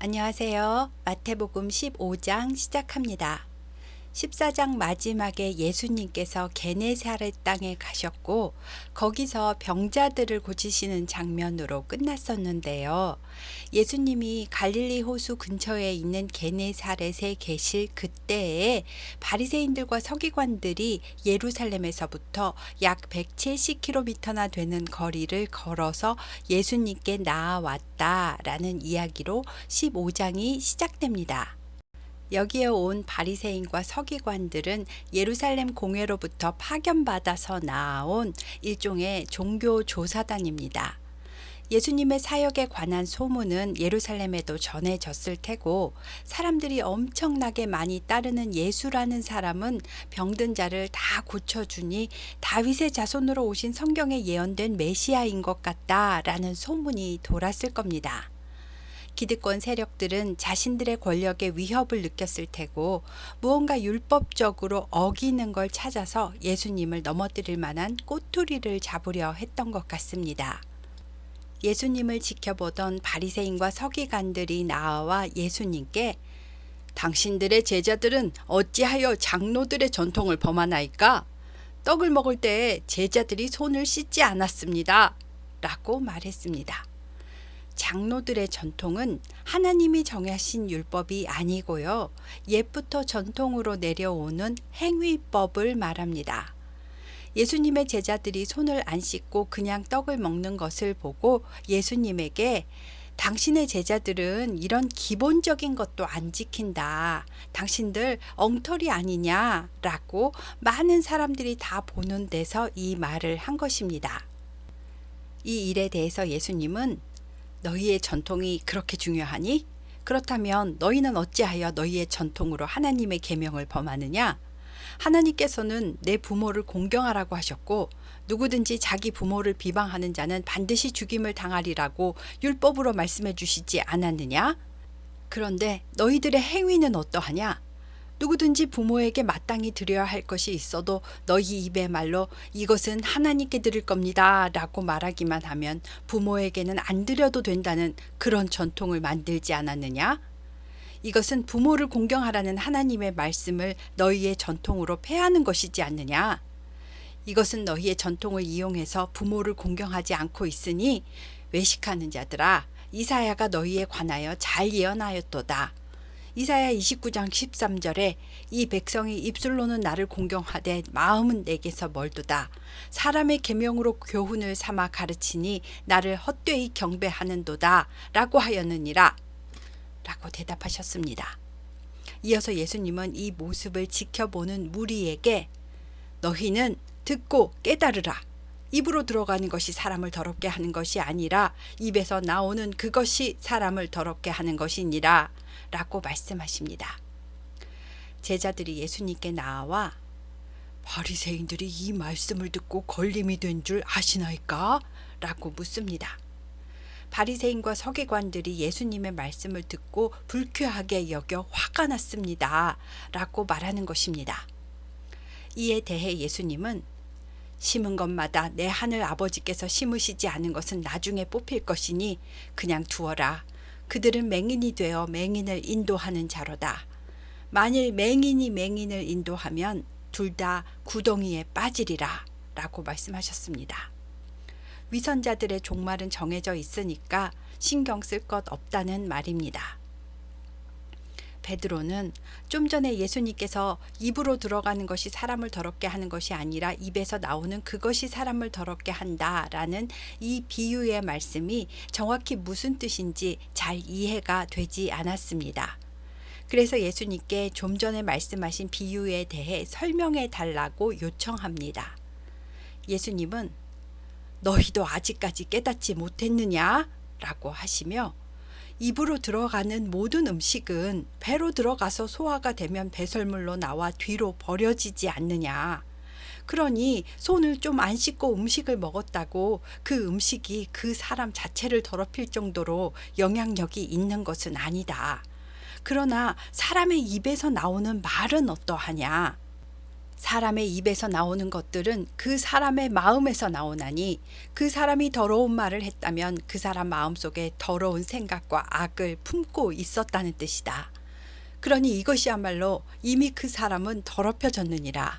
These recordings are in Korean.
안녕하세요. 마태복음 15장 시작합니다. 14장 마지막에 예수님께서 게네사렛 땅에 가셨고 거기서 병자들을 고치시는 장면으로 끝났었는데요. 예수님이 갈릴리 호수 근처에 있는 게네사렛에 계실 그때에 바리새인들과 서기관들이 예루살렘에서부터 약 170km나 되는 거리를 걸어서 예수님께 나아왔다라는 이야기로 15장이 시작됩니다. 여기에 온 바리새인과 서기관들은 예루살렘 공회로부터 파견받아서 나아온 일종의 종교 조사단입니다. 예수님의 사역에 관한 소문은 예루살렘에도 전해졌을 테고 사람들이 엄청나게 많이 따르는 예수라는 사람은 병든 자를 다 고쳐주니 다윗의 자손으로 오신 성경에 예언된 메시아인 것 같다라는 소문이 돌았을 겁니다. 기득권 세력들은 자신들의 권력에 위협을 느꼈을 테고 무언가 율법적으로 어기는 걸 찾아서 예수님을 넘어뜨릴 만한 꼬투리를 잡으려 했던 것 같습니다. 예수님을 지켜보던 바리새인과 서기관들이 나와 예수님께 당신들의 제자들은 어찌하여 장로들의 전통을 범하나이까? 떡을 먹을 때 제자들이 손을 씻지 않았습니다. 라고 말했습니다. 장로들의 전통은 하나님이 정하신 율법이 아니고요. 옛부터 전통으로 내려오는 행위법을 말합니다. 예수님의 제자들이 손을 안 씻고 그냥 떡을 먹는 것을 보고 예수님에게 당신의 제자들은 이런 기본적인 것도 안 지킨다. 당신들 엉터리 아니냐? 라고 많은 사람들이 다 보는 데서 이 말을 한 것입니다. 이 일에 대해서 예수님은 너희의 전통이 그렇게 중요하니? 그렇다면 너희는 어찌하여 너희의 전통으로 하나님의 계명을 범하느냐? 하나님께서는 내 부모를 공경하라고 하셨고 누구든지 자기 부모를 비방하는 자는 반드시 죽임을 당하리라고 율법으로 말씀해 주시지 않았느냐? 그런데 너희들의 행위는 어떠하냐? 누구든지 부모에게 마땅히 드려야 할 것이 있어도 너희 입의 말로 이것은 하나님께 드릴 겁니다 라고 말하기만 하면 부모에게는 안 드려도 된다는 그런 전통을 만들지 않았느냐? 이것은 부모를 공경하라는 하나님의 말씀을 너희의 전통으로 폐하는 것이지 않느냐? 이것은 너희의 전통을 이용해서 부모를 공경하지 않고 있으니 외식하는 자들아 이사야가 너희에 관하여 잘 예언하였도다. 이사야 29장 13절에 이 백성이 입술로는 나를 공경하되 마음은 내게서 멀도다. 사람의 계명으로 교훈을 삼아 가르치니 나를 헛되이 경배하는도다 라고 하였느니라 라고 대답하셨습니다. 이어서 예수님은 이 모습을 지켜보는 무리에게 너희는 듣고 깨달으라. 입으로 들어가는 것이 사람을 더럽게 하는 것이 아니라 입에서 나오는 그것이 사람을 더럽게 하는 것이니라 라고 말씀하십니다. 제자들이 예수님께 나와 바리새인들이 이 말씀을 듣고 걸림이 된 줄 아시나이까? 라고 묻습니다. 바리새인과 서기관들이 예수님의 말씀을 듣고 불쾌하게 여겨 화가 났습니다. 라고 말하는 것입니다. 이에 대해 예수님은 심은 것마다 내 하늘 아버지께서 심으시지 않은 것은 나중에 뽑힐 것이니 그냥 두어라. 그들은 맹인이 되어 맹인을 인도하는 자로다. 만일 맹인이 맹인을 인도하면 둘 다 구덩이에 빠지리라 라고 말씀하셨습니다. 위선자들의 종말은 정해져 있으니까 신경 쓸 것 없다는 말입니다. 베드로는 좀 전에 예수님께서 입으로 들어가는 것이 사람을 더럽게 하는 것이 아니라 입에서 나오는 그것이 사람을 더럽게 한다라는 이 비유의 말씀이 정확히 무슨 뜻인지 잘 이해가 되지 않았습니다. 그래서 예수님께 좀 전에 말씀하신 비유에 대해 설명해 달라고 요청합니다. 예수님은 너희도 아직까지 깨닫지 못했느냐? 라고 하시며 입으로 들어가는 모든 음식은 배로 들어가서 소화가 되면 배설물로 나와 뒤로 버려지지 않느냐. 그러니 손을 좀 안 씻고 음식을 먹었다고 그 음식이 그 사람 자체를 더럽힐 정도로 영향력이 있는 것은 아니다. 그러나 사람의 입에서 나오는 말은 어떠하냐. 사람의 입에서 나오는 것들은 그 사람의 마음에서 나오나니 그 사람이 더러운 말을 했다면 그 사람 마음속에 더러운 생각과 악을 품고 있었다는 뜻이다. 그러니 이것이야말로 이미 그 사람은 더럽혀졌느니라.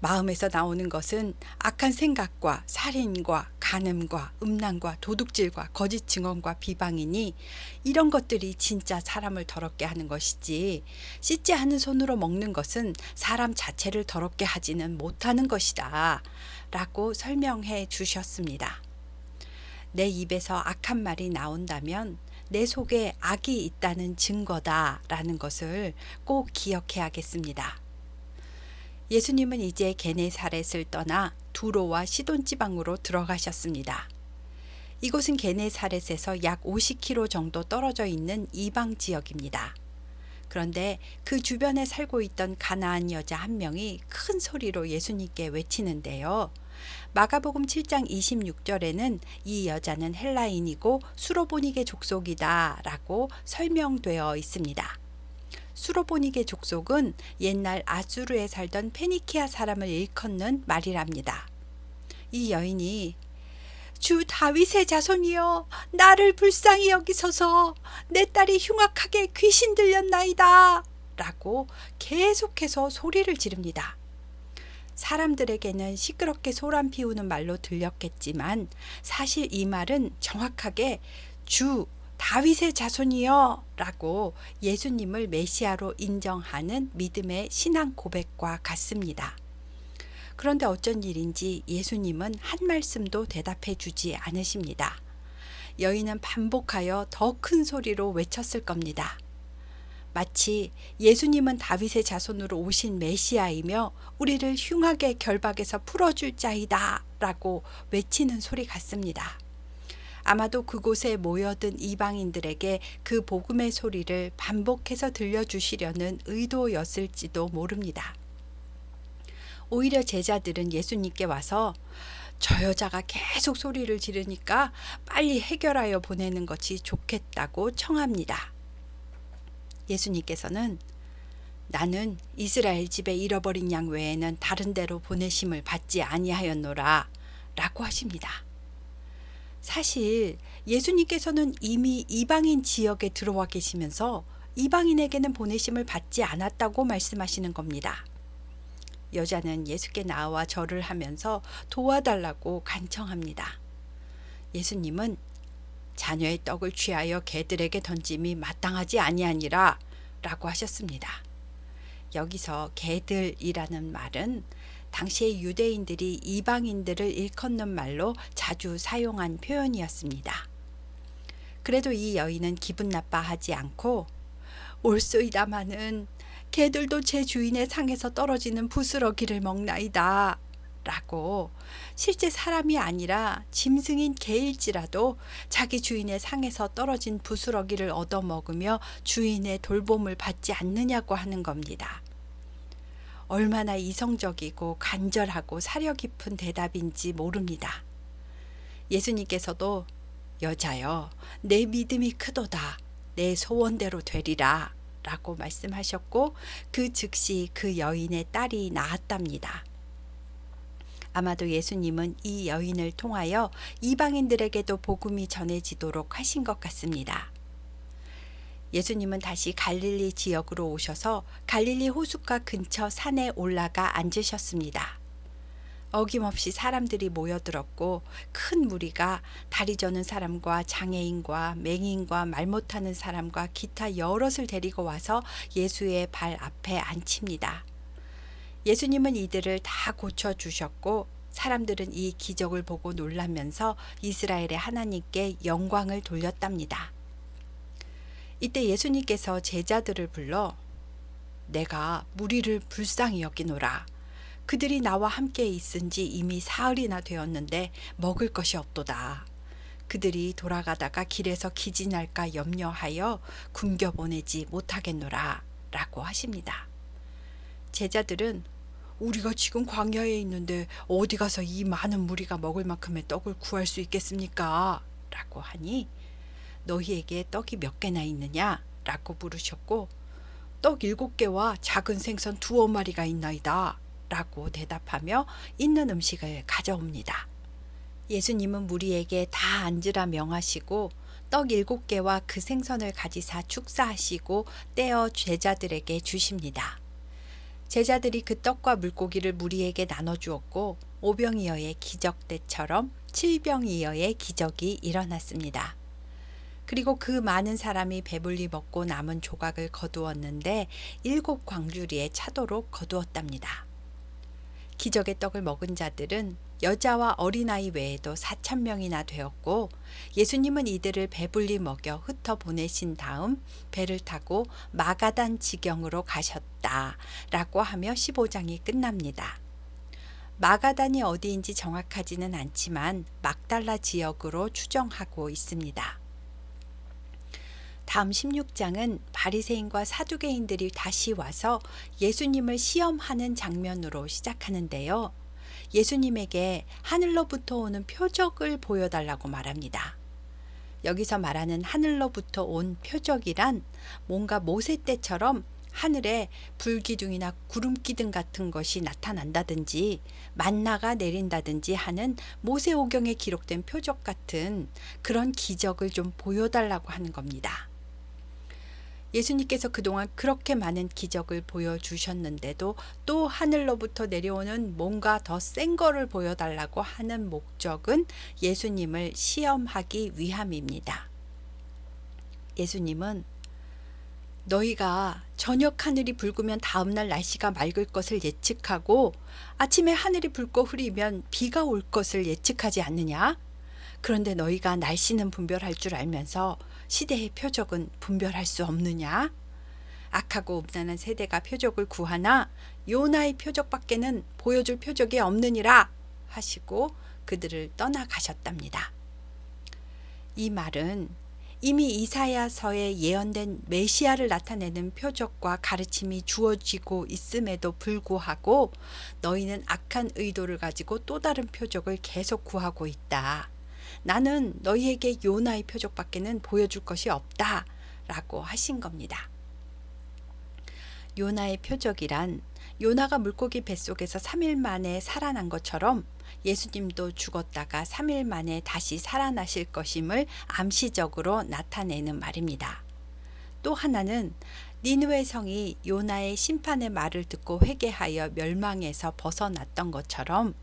마음에서 나오는 것은 악한 생각과 살인과 간음과 음란과 도둑질과 거짓 증언과 비방이니 이런 것들이 진짜 사람을 더럽게 하는 것이지 씻지 않은 손으로 먹는 것은 사람 자체를 더럽게 하지는 못하는 것이다 라고 설명해 주셨습니다. 내 입에서 악한 말이 나온다면 내 속에 악이 있다는 증거다 라는 것을 꼭 기억해야겠습니다. 예수님은 이제 게네사렛을 떠나 두로와 시돈 지방으로 들어가셨습니다. 이곳은 게네사렛에서 약 50km 정도 떨어져 있는 이방 지역입니다. 그런데 그 주변에 살고 있던 가나안 여자 한 명이 큰 소리로 예수님께 외치는데요. 마가복음 7장 26절에는 이 여자는 헬라인이고 수로보니게 족속이다 라고 설명되어 있습니다. 수로보니게 족속은 옛날 아수르에 살던 페니키아 사람을 일컫는 말이랍니다. 이 여인이 주 다윗의 자손이여 나를 불쌍히 여기소서 내 딸이 흉악하게 귀신 들렸나이다 라고 계속해서 소리를 지릅니다. 사람들에게는 시끄럽게 소란 피우는 말로 들렸겠지만 사실 이 말은 정확하게 주 다윗의 자손이여 라고 예수님을 메시아로 인정하는 믿음의 신앙 고백과 같습니다. 그런데 어쩐 일인지 예수님은 한 말씀도 대답해 주지 않으십니다. 여인은 반복하여 더 큰 소리로 외쳤을 겁니다. 마치 예수님은 다윗의 자손으로 오신 메시아이며 우리를 흉하게 결박에서 풀어줄 자이다 라고 외치는 소리 같습니다. 아마도 그곳에 모여든 이방인들에게 그 복음의 소리를 반복해서 들려주시려는 의도였을지도 모릅니다. 오히려 제자들은 예수님께 와서 저 여자가 계속 소리를 지르니까 빨리 해결하여 보내는 것이 좋겠다고 청합니다. 예수님께서는 나는 이스라엘 집에 잃어버린 양 외에는 다른 데로 보내심을 받지 아니하였노라 라고 하십니다. 사실 예수님께서는 이미 이방인 지역에 들어와 계시면서 이방인에게는 보내심을 받지 않았다고 말씀하시는 겁니다. 여자는 예수께 나와 절을 하면서 도와달라고 간청합니다. 예수님은 자녀의 떡을 취하여 개들에게 던짐이 마땅하지 아니하니라 라고 하셨습니다. 여기서 개들이라는 말은 당시의 유대인들이 이방인들을 일컫는 말로 자주 사용한 표현이었습니다. 그래도 이 여인은 기분 나빠하지 않고 올소이다마는 개들도 제 주인의 상에서 떨어지는 부스러기를 먹나이다 라고 실제 사람이 아니라 짐승인 개일지라도 자기 주인의 상에서 떨어진 부스러기를 얻어먹으며 주인의 돌봄을 받지 않느냐고 하는 겁니다. 얼마나 이성적이고 간절하고 사려 깊은 대답인지 모릅니다. 예수님께서도 여자여 내 믿음이 크도다 내 소원대로 되리라 라고 말씀하셨고 그 즉시 그 여인의 딸이 나았답니다. 아마도 예수님은 이 여인을 통하여 이방인들에게도 복음이 전해지도록 하신 것 같습니다. 예수님은 다시 갈릴리 지역으로 오셔서 갈릴리 호숫가 근처 산에 올라가 앉으셨습니다. 어김없이 사람들이 모여들었고 큰 무리가 다리 저는 사람과 장애인과 맹인과 말 못하는 사람과 기타 여럿을 데리고 와서 예수의 발 앞에 앉힙니다. 예수님은 이들을 다 고쳐주셨고 사람들은 이 기적을 보고 놀라면서 이스라엘의 하나님께 영광을 돌렸답니다. 이때 예수님께서 제자들을 불러 내가 무리를 불쌍히 여기노라. 그들이 나와 함께 있은 지 이미 사흘이나 되었는데 먹을 것이 없도다. 그들이 돌아가다가 길에서 기진할까 염려하여 굶겨보내지 못하겠노라 라고 하십니다. 제자들은 우리가 지금 광야에 있는데 어디 가서 이 많은 무리가 먹을 만큼의 떡을 구할 수 있겠습니까? 라고 하니 너희에게 떡이 몇 개나 있느냐? 라고 물으셨고 떡 7개와 작은 생선 2마리가 있나이다 라고 대답하며 있는 음식을 가져옵니다. 예수님은 무리에게 다 앉으라 명하시고 떡 7개와 그 생선을 가지사 축사하시고 떼어 제자들에게 주십니다. 제자들이 그 떡과 물고기를 무리에게 나눠주었고 오병이어의 기적 때처럼 칠병이어의 기적이 일어났습니다. 그리고 그 많은 사람이 배불리 먹고 남은 조각을 거두었는데 7광주리에 차도록 거두었답니다. 기적의 떡을 먹은 자들은 여자와 어린아이 외에도 4,000명이나 되었고 예수님은 이들을 배불리 먹여 흩어 보내신 다음 배를 타고 마가단 지경으로 가셨다 라고 하며 15장이 끝납니다. 마가단이 어디인지 정확하지는 않지만 막달라 지역으로 추정하고 있습니다. 다음 16장은 바리새인과 사두개인들이 다시 와서 예수님을 시험하는 장면으로 시작하는데요. 예수님에게 하늘로부터 오는 표적을 보여달라고 말합니다. 여기서 말하는 하늘로부터 온 표적이란 뭔가 모세 때처럼 하늘에 불기둥이나 구름기둥 같은 것이 나타난다든지 만나가 내린다든지 하는 모세오경에 기록된 표적 같은 그런 기적을 좀 보여달라고 하는 겁니다. 예수님께서 그동안 그렇게 많은 기적을 보여주셨는데도 또 하늘로부터 내려오는 뭔가 더 센 거를 보여달라고 하는 목적은 예수님을 시험하기 위함입니다. 예수님은 너희가 저녁 하늘이 붉으면 다음날 날씨가 맑을 것을 예측하고 아침에 하늘이 붉고 흐리면 비가 올 것을 예측하지 않느냐? 그런데 너희가 날씨는 분별할 줄 알면서 시대의 표적은 분별할 수 없느냐? 악하고 음란한 세대가 표적을 구하나 요나의 표적밖에는 보여줄 표적이 없느니라 하시고 그들을 떠나가셨답니다. 이 말은 이미 이사야서에 예언된 메시아를 나타내는 표적과 가르침이 주어지고 있음에도 불구하고 너희는 악한 의도를 가지고 또 다른 표적을 계속 구하고 있다. 나는 너희에게 요나의 표적밖에는 보여줄 것이 없다 라고 하신 겁니다. 요나의 표적이란 요나가 물고기 뱃속에서 3일 만에 살아난 것처럼 예수님도 죽었다가 3일 만에 다시 살아나실 것임을 암시적으로 나타내는 말입니다. 또 하나는 니느웨 성이 요나의 심판의 말을 듣고 회개하여 멸망에서 벗어났던 것처럼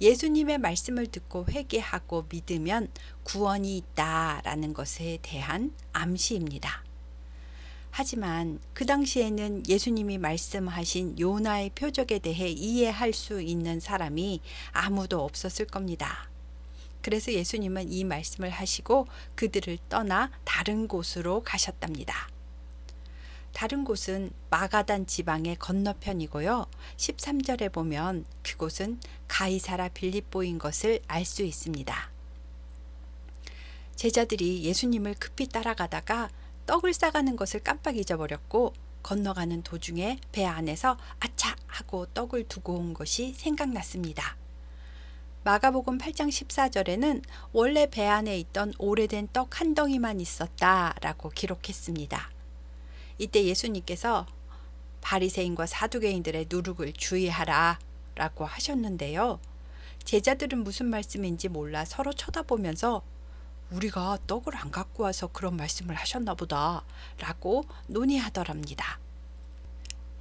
예수님의 말씀을 듣고 회개하고 믿으면 구원이 있다라는 것에 대한 암시입니다. 하지만 그 당시에는 예수님이 말씀하신 요나의 표적에 대해 이해할 수 있는 사람이 아무도 없었을 겁니다. 그래서 예수님은 이 말씀을 하시고 그들을 떠나 다른 곳으로 가셨답니다. 다른 곳은 마가단 지방의 건너편이고요. 13절에 보면 그곳은 가이사라 빌립보인 것을 알 수 있습니다. 제자들이 예수님을 급히 따라가다가 떡을 싸가는 것을 깜빡 잊어버렸고 건너가는 도중에 배 안에서 아차 하고 떡을 두고 온 것이 생각났습니다. 마가복음 8장 14절에는 원래 배 안에 있던 오래된 떡 한 덩이만 있었다라고 기록했습니다. 이때 예수님께서 바리새인과 사두개인들의 누룩을 주의하라 라고 하셨는데요. 제자들은 무슨 말씀인지 몰라 서로 쳐다보면서 우리가 떡을 안 갖고 와서 그런 말씀을 하셨나 보다 라고 논의하더랍니다.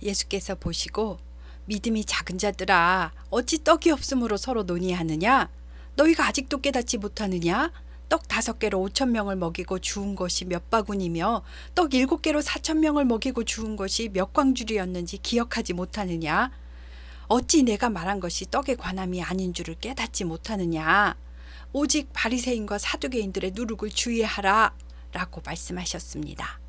예수께서 보시고 믿음이 작은 자들아 어찌 떡이 없으므로 서로 논의하느냐? 너희가 아직도 깨닫지 못하느냐? 떡 5개로 5,000명을 먹이고 주운 것이 몇 바구니며 떡 7개로 4,000명을 먹이고 주운 것이 몇 광주리였는지 기억하지 못하느냐? 어찌 내가 말한 것이 떡의 관함이 아닌 줄을 깨닫지 못하느냐? 오직 바리새인과 사두개인들의 누룩을 주의하라 라고 말씀하셨습니다.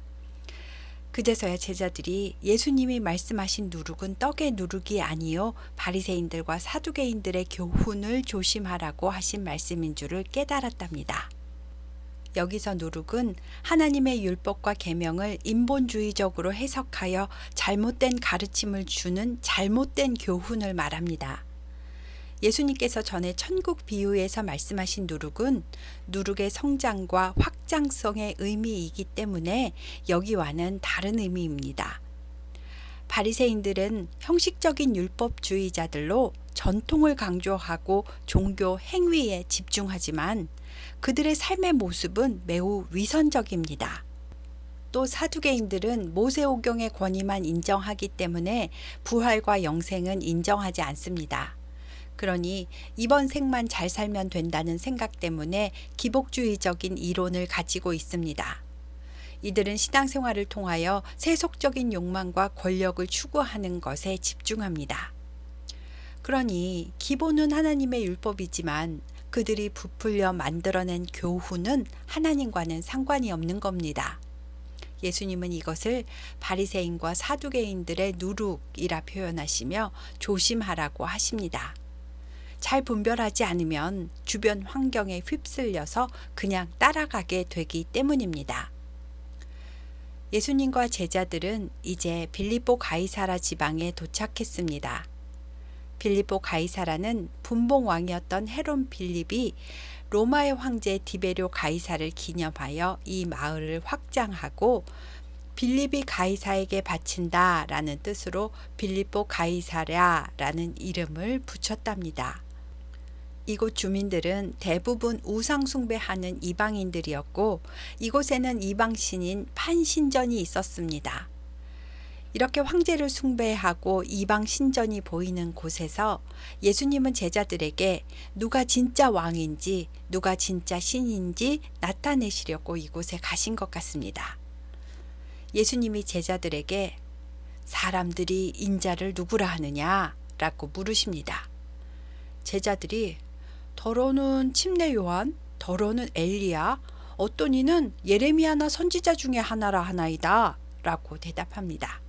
그제서야 제자들이 예수님이 말씀하신 누룩은 떡의 누룩이 아니요 바리새인들과 사두개인들의 교훈을 조심하라고 하신 말씀인 줄을 깨달았답니다. 여기서 누룩은 하나님의 율법과 계명을 인본주의적으로 해석하여 잘못된 가르침을 주는 잘못된 교훈을 말합니다. 예수님께서 전에 천국 비유에서 말씀하신 누룩은 누룩의 성장과 확장성의 의미이기 때문에 여기와는 다른 의미입니다. 바리새인들은 형식적인 율법주의자들로 전통을 강조하고 종교 행위에 집중하지만 그들의 삶의 모습은 매우 위선적입니다. 또 사두개인들은 모세오경의 권위만 인정하기 때문에 부활과 영생은 인정하지 않습니다. 그러니 이번 생만 잘 살면 된다는 생각 때문에 기복주의적인 이론을 가지고 있습니다. 이들은 신앙생활을 통하여 세속적인 욕망과 권력을 추구하는 것에 집중합니다. 그러니 기본은 하나님의 율법이지만 그들이 부풀려 만들어낸 교훈은 하나님과는 상관이 없는 겁니다. 예수님은 이것을 바리새인과 사두개인들의 누룩이라 표현하시며 조심하라고 하십니다. 잘 분별하지 않으면 주변 환경에 휩쓸려서 그냥 따라가게 되기 때문입니다. 예수님과 제자들은 이제 빌립보 가이사라 지방에 도착했습니다. 빌립보 가이사라는 분봉 왕이었던 헤롯 빌립이 로마의 황제 디베료 가이사를 기념하여 이 마을을 확장하고 빌립이 가이사에게 바친다 라는 뜻으로 빌립보 가이사랴라는 이름을 붙였답니다. 이곳 주민들은 대부분 우상 숭배하는 이방인들이었고 이곳에는 이방신인 판신전이 있었습니다. 이렇게 황제를 숭배하고 이방 신전이 보이는 곳에서 예수님은 제자들에게 누가 진짜 왕인지 누가 진짜 신인지 나타내시려고 이곳에 가신 것 같습니다. 예수님이 제자들에게 사람들이 인자를 누구라 하느냐 라고 물으십니다. 제자들이 더러는 침례 요한, 더러는 엘리야, 어떤 이는 예레미야나 선지자 중에 하나라 하나이다 라고 대답합니다.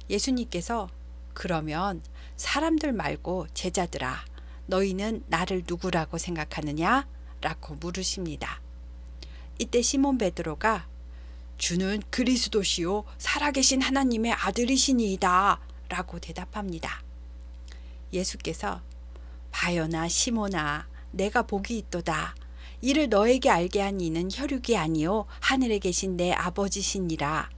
예수님께서 그러면 사람들 말고 제자들아 너희는 나를 누구라고 생각하느냐? 라고 물으십니다. 이때 시몬 베드로가 주는 그리스도시요 살아계신 하나님의 아들이시니이다 라고 대답합니다. 예수께서 바요나 시몬아 내가 복이 있도다. 이를 너에게 알게 한 이는 혈육이 아니요 하늘에 계신 내 아버지시니라.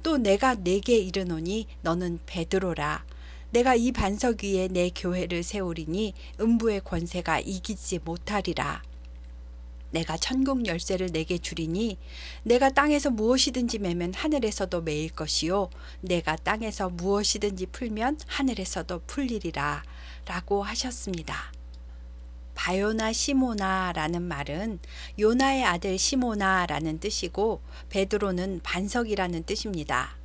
또 내가 네게 이르노니 너는 베드로라. 내가 이 반석 위에 내 교회를 세우리니 음부의 권세가 이기지 못하리라. 내가 천국 열쇠를 내게 주리니 내가 땅에서 무엇이든지 매면 하늘에서도 매일 것이요 내가 땅에서 무엇이든지 풀면 하늘에서도 풀리리라 라고 하셨습니다. 바요나 시모나라는 말은 요나의 아들 시모나라는 뜻이고 베드로는 반석이라는 뜻입니다.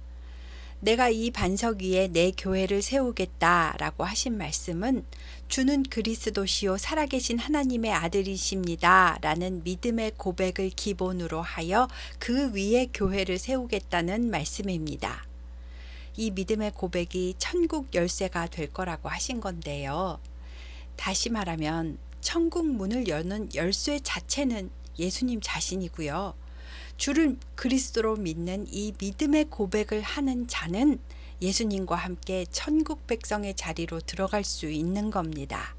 내가 이 반석 위에 내 교회를 세우겠다라고 하신 말씀은 주는 그리스도시요 살아계신 하나님의 아들이십니다 라는 믿음의 고백을 기본으로 하여 그 위에 교회를 세우겠다는 말씀입니다. 이 믿음의 고백이 천국 열쇠가 될 거라고 하신 건데요. 다시 말하면 천국 문을 여는 열쇠 자체는 예수님 자신이고요. 주를 그리스도로 믿는 이 믿음의 고백을 하는 자는 예수님과 함께 천국 백성의 자리로 들어갈 수 있는 겁니다.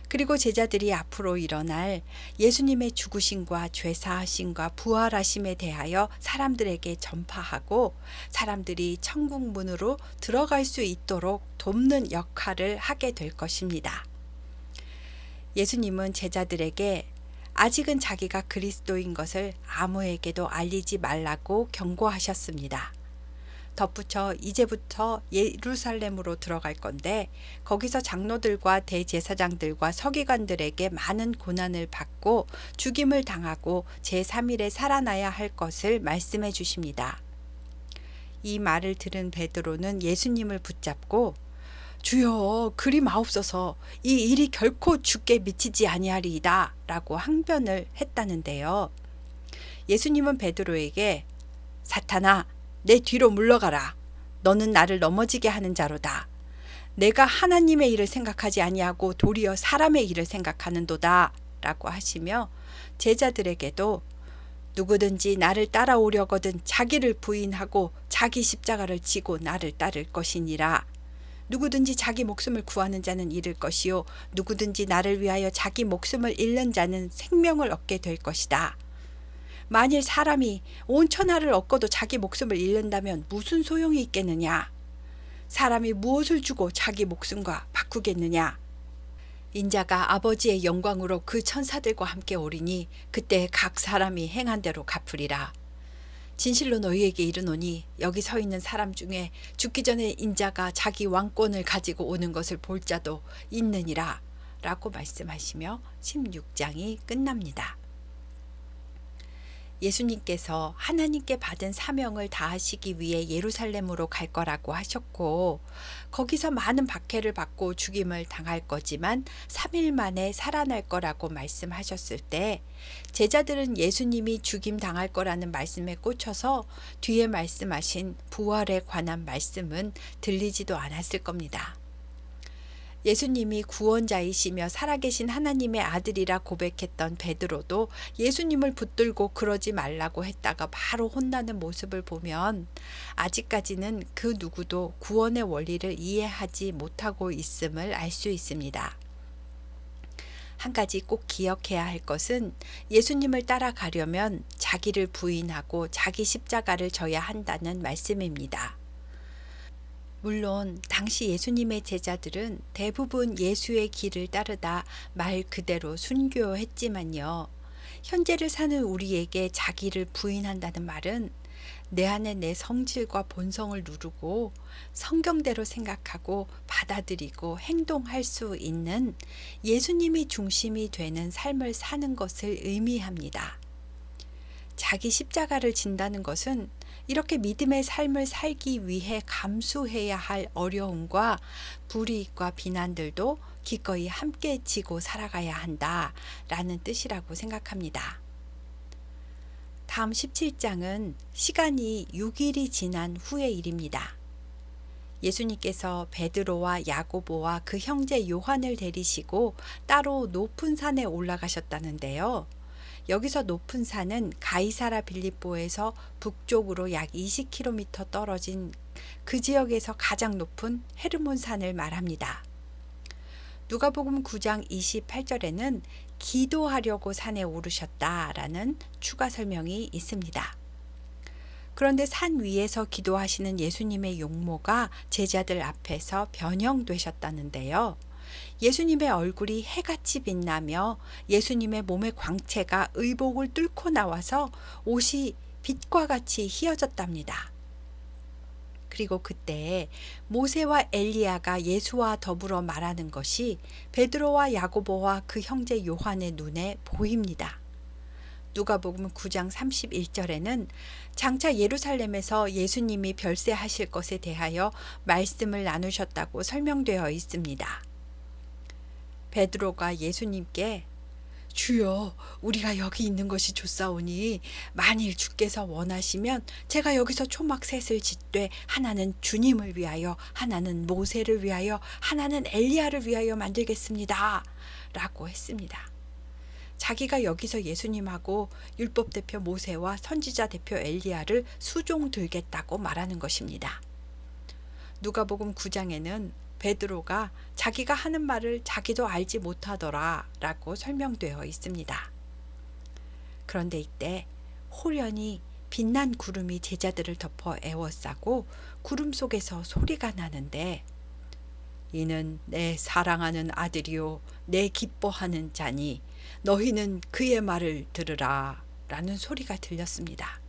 그리고 제자들이 앞으로 일어날 예수님의 죽으심과 죄사하심과 부활하심에 대하여 사람들에게 전파하고 사람들이 천국 문으로 들어갈 수 있도록 돕는 역할을 하게 될 것입니다. 예수님은 제자들에게 아직은 자기가 그리스도인 것을 아무에게도 알리지 말라고 경고하셨습니다. 덧붙여 이제부터 예루살렘으로 들어갈 건데 거기서 장로들과 대제사장들과 서기관들에게 많은 고난을 받고 죽임을 당하고 제3일에 살아나야 할 것을 말씀해 주십니다. 이 말을 들은 베드로는 예수님을 붙잡고 주여 그리 마옵소서 이 일이 결코 주께 미치지 아니하리이다 라고 항변을 했다는데요. 예수님은 베드로에게 사탄아 내 뒤로 물러가라. 너는 나를 넘어지게 하는 자로다. 내가 하나님의 일을 생각하지 아니하고 도리어 사람의 일을 생각하는도다 라고 하시며 제자들에게도 누구든지 나를 따라오려거든 자기를 부인하고 자기 십자가를 지고 나를 따를 것이니라. 누구든지 자기 목숨을 구하는 자는 잃을 것이요 누구든지 나를 위하여 자기 목숨을 잃는 자는 생명을 얻게 될 것이다. 만일 사람이 온 천하를 얻고도 자기 목숨을 잃는다면 무슨 소용이 있겠느냐. 사람이 무엇을 주고 자기 목숨과 바꾸겠느냐? 인자가 아버지의 영광으로 그 천사들과 함께 오리니 그때 각 사람이 행한 대로 갚으리라. 진실로 너희에게 이르노니 여기 서 있는 사람 중에 죽기 전에 인자가 자기 왕권을 가지고 오는 것을 볼 자도 있느니라 라고 말씀하시며 16장이 끝납니다. 예수님께서 하나님께 받은 사명을 다하시기 위해 예루살렘으로 갈 거라고 하셨고 거기서 많은 박해를 받고 죽임을 당할 거지만 3일 만에 살아날 거라고 말씀하셨을 때 제자들은 예수님이 죽임 당할 거라는 말씀에 꽂혀서 뒤에 말씀하신 부활에 관한 말씀은 들리지도 않았을 겁니다. 예수님이 구원자이시며 살아계신 하나님의 아들이라 고백했던 베드로도 예수님을 붙들고 그러지 말라고 했다가 바로 혼나는 모습을 보면 아직까지는 그 누구도 구원의 원리를 이해하지 못하고 있음을 알 수 있습니다. 한 가지 꼭 기억해야 할 것은 예수님을 따라가려면 자기를 부인하고 자기 십자가를 져야 한다는 말씀입니다. 물론 당시 예수님의 제자들은 대부분 예수의 길을 따르다 말 그대로 순교했지만요. 현재를 사는 우리에게 자기를 부인한다는 말은 내 안에 내 성질과 본성을 누르고 성경대로 생각하고 받아들이고 행동할 수 있는 예수님이 중심이 되는 삶을 사는 것을 의미합니다. 자기 십자가를 진다는 것은 이렇게 믿음의 삶을 살기 위해 감수해야 할 어려움과 불이익과 비난들도 기꺼이 함께 지고 살아가야 한다라는 뜻이라고 생각합니다. 다음 17장은 시간이 6일이 지난 후의 일입니다. 예수님께서 베드로와 야고보와 그 형제 요한을 데리시고 따로 높은 산에 올라가셨다는데요. 여기서 높은 산은 가이사라 빌립보에서 북쪽으로 약 20km 떨어진 그 지역에서 가장 높은 헤르몬 산을 말합니다. 누가복음 9장 28절에는 기도하려고 산에 오르셨다라는 추가 설명이 있습니다. 그런데 산 위에서 기도하시는 예수님의 용모가 제자들 앞에서 변형되셨다는데요. 예수님의 얼굴이 해같이 빛나며 예수님의 몸의 광채가 의복을 뚫고 나와서 옷이 빛과 같이 희어졌답니다. 그리고 그때 모세와 엘리야가 예수와 더불어 말하는 것이 베드로와 야고보와 그 형제 요한의 눈에 보입니다. 누가복음 9장 31절에는 장차 예루살렘에서 예수님이 별세하실 것에 대하여 말씀을 나누셨다고 설명되어 있습니다. 베드로가 예수님께 주여 우리가 여기 있는 것이 좋사오니 만일 주께서 원하시면 제가 여기서 초막 셋을 짓되 하나는 주님을 위하여 하나는 모세를 위하여 하나는 엘리야를 위하여 만들겠습니다 라고 했습니다. 자기가 여기서 예수님하고 율법 대표 모세와 선지자 대표 엘리야를 수종 들겠다고 말하는 것입니다. 누가복음 9장에는 베드로가 자기가 하는 말을 자기도 알지 못하더라 라고 설명되어 있습니다. 그런데 이때 호련히 빛난 구름이 제자들을 덮어 에워싸고 구름 속에서 소리가 나는데 이는 내 사랑하는 아들이요 내 기뻐하는 자니 너희는 그의 말을 들으라 라는 소리가 들렸습니다.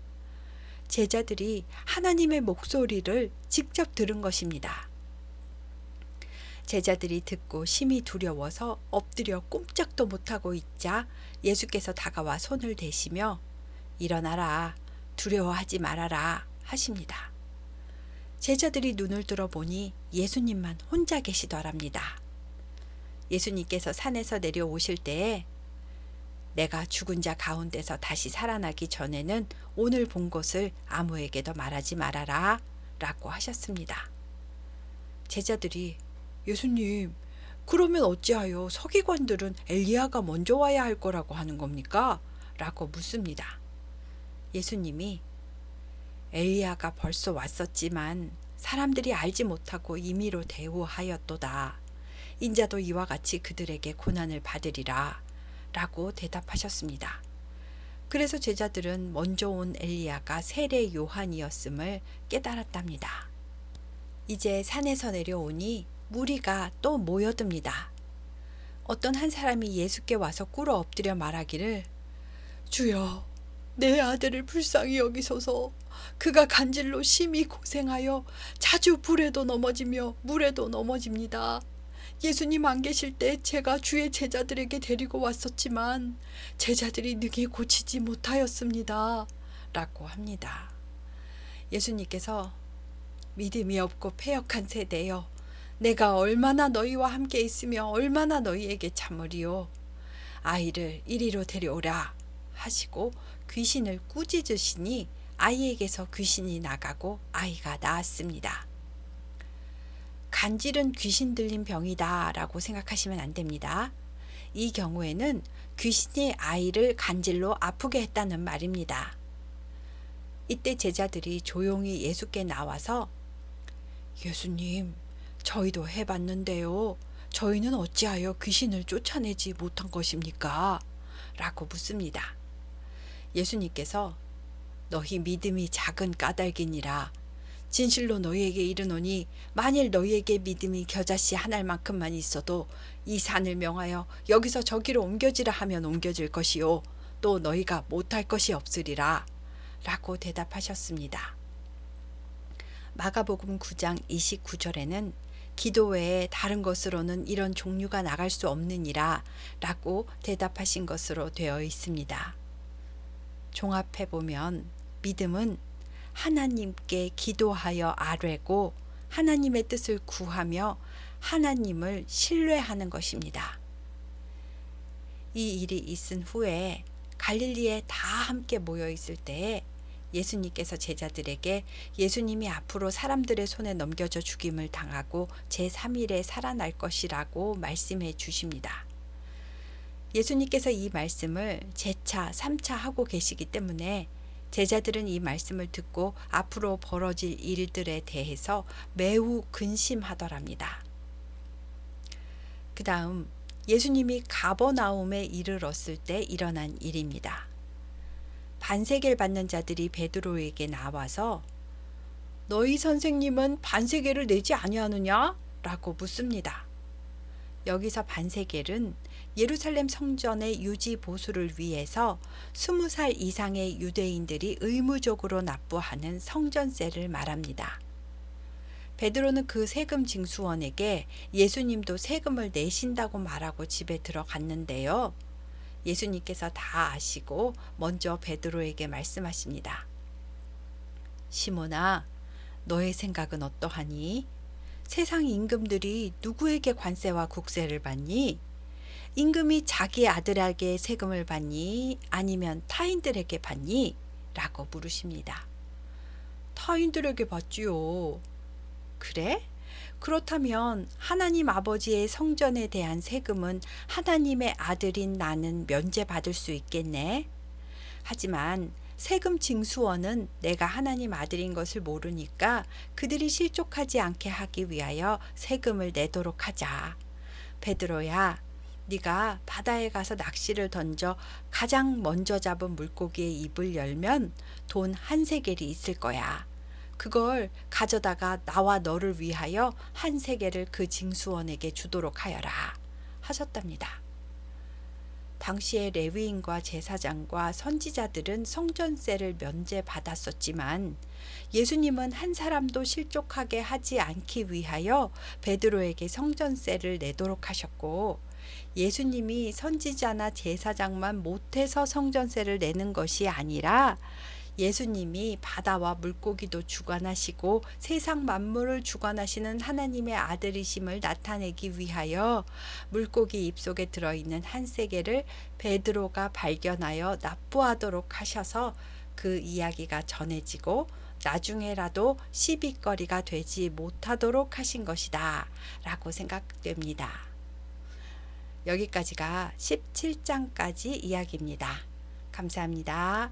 제자들이 하나님의 목소리를 직접 들은 것입니다. 제자들이 듣고 심히 두려워서 엎드려 꼼짝도 못하고 있자 예수께서 다가와 손을 대시며 일어나라 두려워하지 말아라 하십니다. 제자들이 눈을 들어보니 예수님만 혼자 계시더랍니다. 예수님께서 산에서 내려오실 때에 내가 죽은 자 가운데서 다시 살아나기 전에는 오늘 본 것을 아무에게도 말하지 말아라 라고 하셨습니다. 제자들이 예수님, 그러면 어찌하여 서기관들은 엘리야가 먼저 와야 할 거라고 하는 겁니까? 라고 묻습니다. 예수님이 엘리야가 벌써 왔었지만 사람들이 알지 못하고 임의로 대우하였도다. 인자도 이와 같이 그들에게 고난을 받으리라 라고 대답하셨습니다. 그래서 제자들은 먼저 온 엘리야가 세례 요한이었음을 깨달았답니다. 이제 산에서 내려오니 무리가 또 모여듭니다. 어떤 한 사람이 예수께 와서 꿇어 엎드려 말하기를, 주여, 내 아들을 불쌍히 여기소서. 그가 간질로 심히 고생하여 자주 불에도 넘어지며 물에도 넘어집니다. 예수님 안 계실 때 제가 주의 제자들에게 데리고 왔었지만 제자들이 능히 고치지 못하였습니다. 라고 합니다. 예수님께서 믿음이 없고 패역한 세대여, 내가 얼마나 너희와 함께 있으며 얼마나 너희에게 참으리요. 아이를 이리로 데려오라 하시고 귀신을 꾸짖으시니 아이에게서 귀신이 나가고 아이가 나았습니다. 간질은 귀신 들린 병이다 라고 생각하시면 안 됩니다. 이 경우에는 귀신이 아이를 간질로 아프게 했다는 말입니다. 이때 제자들이 조용히 예수께 나와서, 예수님, 저희도 해봤는데요. 저희는 어찌하여 귀신을 쫓아내지 못한 것입니까? 라고 묻습니다. 예수님께서, 너희 믿음이 작은 까닭이니라. 진실로 너희에게 이르노니 만일 너희에게 믿음이 겨자씨 한 알만큼만 있어도 이 산을 명하여 여기서 저기로 옮겨지라 하면 옮겨질 것이요, 또 너희가 못할 것이 없으리라. 라고 대답하셨습니다. 마가복음 9장 29절에는 기도 외에 다른 것으로는 이런 종류가 나갈 수 없느니라 라고 대답하신 것으로 되어 있습니다. 종합해보면 믿음은 하나님께 기도하여 아뢰고 하나님의 뜻을 구하며 하나님을 신뢰하는 것입니다. 이 일이 있은 후에 갈릴리에 다 함께 모여 있을 때에 예수님께서 제자들에게 예수님이 앞으로 사람들의 손에 넘겨져 죽임을 당하고 제3일에 살아날 것이라고 말씀해 주십니다. 예수님께서 이 말씀을 재차 3차 하고 계시기 때문에 제자들은 이 말씀을 듣고 앞으로 벌어질 일들에 대해서 매우 근심하더랍니다. 그 다음 예수님이 가버나움에 이르렀을 때 일어난 일입니다. 반세계를 받는 자들이 베드로에게 나와서 너희 선생님은 반세계를 내지 아니하느냐? 라고 묻습니다. 여기서 반세겔은 예루살렘 성전의 유지 보수를 위해서 20살 이상의 유대인들이 의무적으로 납부하는 성전세를 말합니다. 베드로는 그 세금 징수원에게 예수님도 세금을 내신다고 말하고 집에 들어갔는데요. 예수님께서 다 아시고 먼저 베드로에게 말씀하십니다. 시몬아, 너의 생각은 어떠하니? 세상 임금들이 누구에게 관세와 국세를 받니? 임금이 자기 아들에게 세금을 받니? 아니면 타인들에게 받니? 라고 물으십니다. 타인들에게 받지요. 그래? 그렇다면 하나님 아버지의 성전에 대한 세금은 하나님의 아들인 나는 면제받을 수 있겠네. 하지만 세금 징수원은 내가 하나님 아들인 것을 모르니까 그들이 실족하지 않게 하기 위하여 세금을 내도록 하자. 베드로야, 네가 바다에 가서 낚시를 던져 가장 먼저 잡은 물고기의 입을 열면 돈 1세겔이 있을 거야. 그걸 가져다가 나와 너를 위하여 1세겔을 그 징수원에게 주도록 하여라 하셨답니다. 당시에 레위인과 제사장과 선지자들은 성전세를 면제받았었지만 예수님은 한 사람도 실족하게 하지 않기 위하여 베드로에게 성전세를 내도록 하셨고, 예수님이 선지자나 제사장만 못해서 성전세를 내는 것이 아니라 예수님이 바다와 물고기도 주관하시고 세상 만물을 주관하시는 하나님의 아들이심을 나타내기 위하여 물고기 입속에 들어있는 1세겔을 베드로가 발견하여 납부하도록 하셔서 그 이야기가 전해지고 나중에라도 시비거리가 되지 못하도록 하신 것이다 라고 생각됩니다. 여기까지가 17장까지 이야기입니다. 감사합니다.